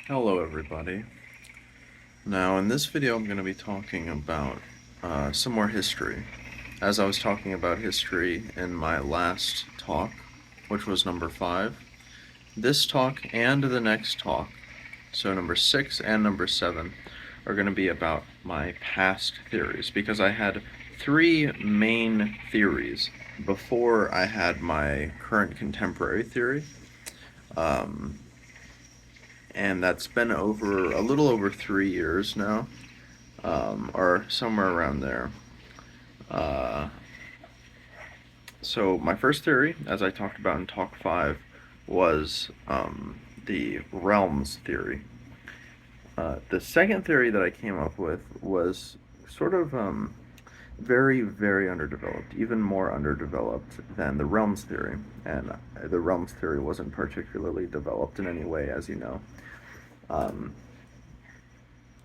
Hello everybody. Now in this video I'm going to be talking about some more history. As I was talking about history in my last talk, which was number 5, this talk and the next talk, so number 6 and number 7, are going to be about my past theories, because I had 3 main theories before I had my current contemporary theory. Um, and that's been over a little over 3 years now, or somewhere around there. Uh, so my first theory, as I talked about in Talk 5, was the realms theory. The second theory that I came up with was sort of very, very underdeveloped, even more underdeveloped than the realms theory. And the realms theory wasn't particularly developed in any way, as you know. Um,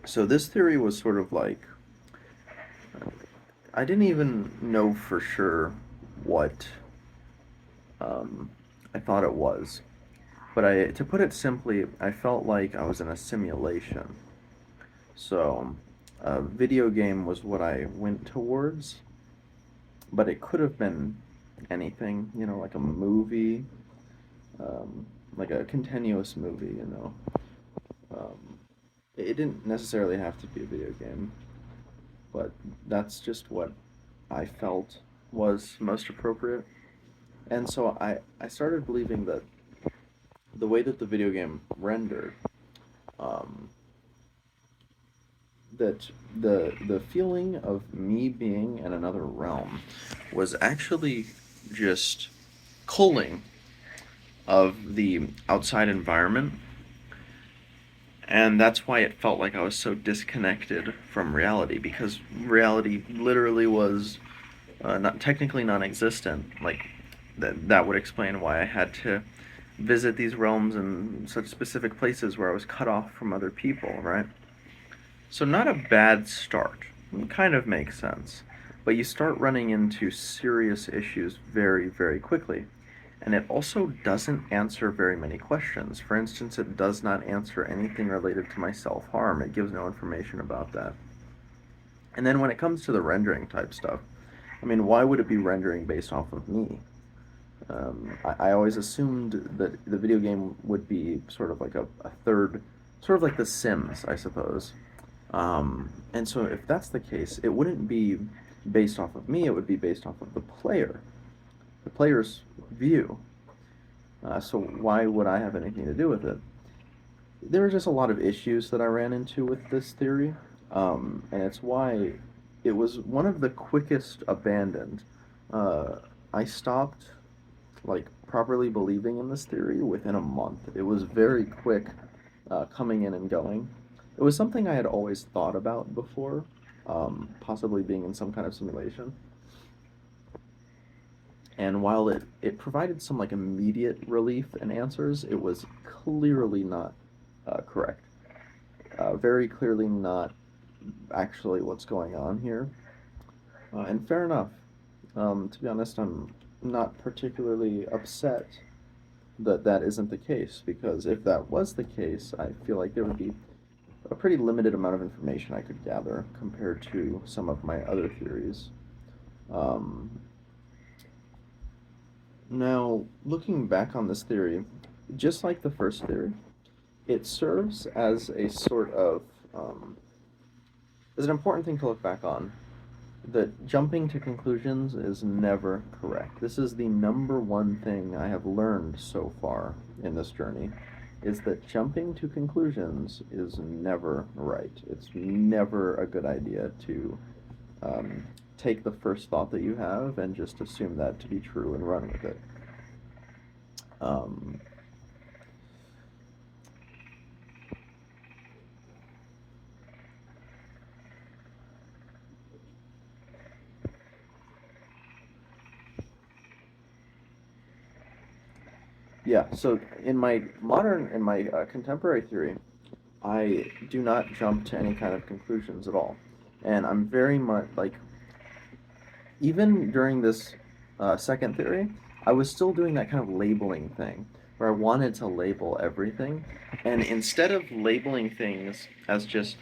so this theory was sort of like I didn't even know for sure what um, I thought it was. But to put it simply, I felt like I was in a simulation. So, a video game was what I went towards, but it could have been anything, like a movie, like a continuous movie, Um, it didn't necessarily have to be a video game, but that's just what I felt was most appropriate. And so I started believing that the way that the video game rendered, um, that the feeling of me being in another realm was actually just culling of the outside environment, and that's why it felt like I was so disconnected from reality, because reality literally was not technically non-existent. Like that would explain why I had to visit these realms in such specific places where I was cut off from other people, right? So not a bad start. It kind of makes sense. But you start running into serious issues very, very quickly. And it also doesn't answer very many questions. For instance, it does not answer anything related to my self-harm. It gives no information about that. And then when it comes to the rendering type stuff, I mean, why would it be rendering based off of me? I always assumed that the video game would be sort of like a third, sort of like The Sims, I suppose. And so if that's the case, it wouldn't be based off of me, it would be based off of the player's view. So why would I have anything to do with it? There were just a lot of issues that I ran into with this theory, and it's why it was one of the quickest abandoned. Uh, I stopped like properly believing in this theory within a month. It was very quick coming in and going. It was something I had always thought about before, possibly being in some kind of simulation. And while it provided some like immediate relief and answers, it was clearly not correct. Very clearly not actually what's going on here. And fair enough. To be honest, I'm not particularly upset that that isn't the case, because if that was the case, I feel like there would be a pretty limited amount of information I could gather compared to some of my other theories. Um, Now, looking back on this theory, just like the first theory, it serves as a sort of as an important thing to look back on. That jumping to conclusions is never correct. This is the number one thing I have learned so far in this journey, is that jumping to conclusions is never right. It's never a good idea to um, take the first thought that you have and just assume that to be true and run with it. Um, yeah, so in my contemporary theory, I do not jump to any kind of conclusions at all. And I'm very much like, even during this second theory, I was still doing that kind of labeling thing. where I wanted to label everything, and instead of labeling things as just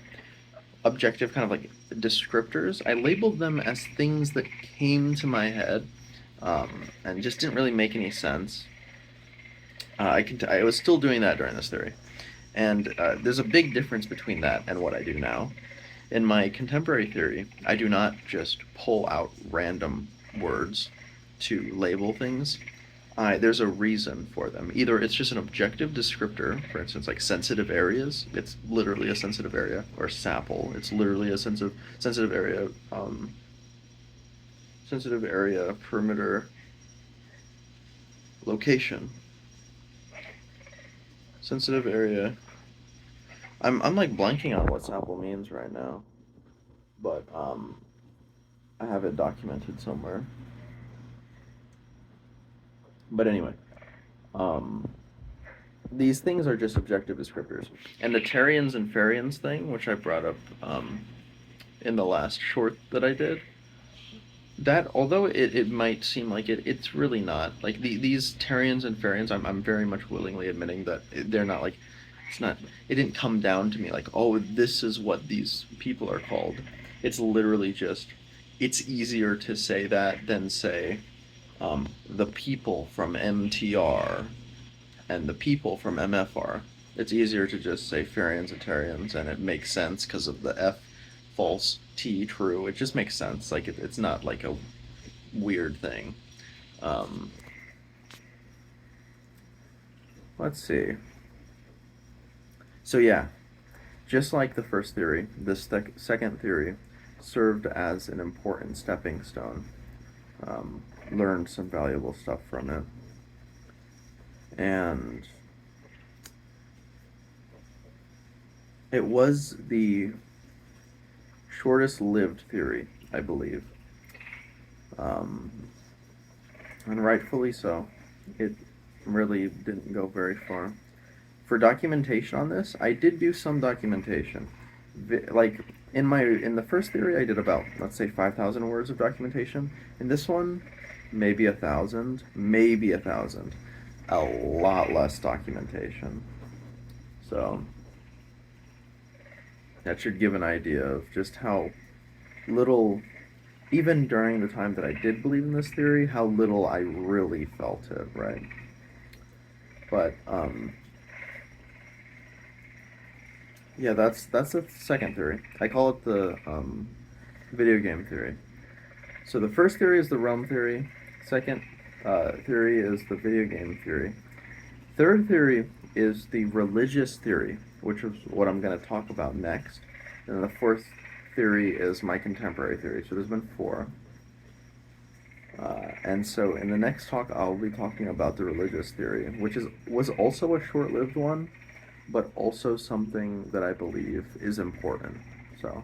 objective kind of like descriptors, I labeled them as things that came to my head, and just didn't really make any sense. I was still doing that during this theory, and there's a big difference between that and what I do now. In my contemporary theory, I do not just pull out random words to label things. There's a reason for them. Either it's just an objective descriptor, for instance, like sensitive areas. It's literally a sensitive area, or sapple. It's literally a sensitive area. Sensitive area perimeter location. Sensitive area. I'm like blanking on what sapple means right now, but I have it documented somewhere. But anyway, um, these things are just objective descriptors. And the Terrians and Farians thing, which I brought up in the last short that I did, that although it might seem like it's really not. Like these Terrians and Farians, I'm very much willingly admitting that they're not like, it's not, it didn't come down to me like, oh, this is what these people are called. It's literally just, it's easier to say that than say the people from MTR and the people from MFR. It's easier to just say Farians and Terrians, and it makes sense because of the F false, T true. It just makes sense. Like it's not like a weird thing. Um, let's see. So yeah, just like the first theory, this second theory served as an important stepping stone. Learned some valuable stuff from it, and it was the shortest lived theory, I believe. Um, and rightfully so. It really didn't go very far. For documentation on this, I did do some documentation. Like in the first theory, I did about, let's say, 5,000 words of documentation. In this one, maybe 1,000, maybe 1,000. A lot less documentation. So that should give an idea of just how little, even during the time that I did believe in this theory, how little I really felt it, right? But yeah, that's the second theory. I call it the video game theory. So the first theory is the realm theory. Second theory is the video game theory. Third theory is the religious theory, which is what I'm going to talk about next. And the fourth theory is my contemporary theory. So there's been four. And so in the next talk, I'll be talking about the religious theory, which was also a short-lived one, but also something that I believe is important. So.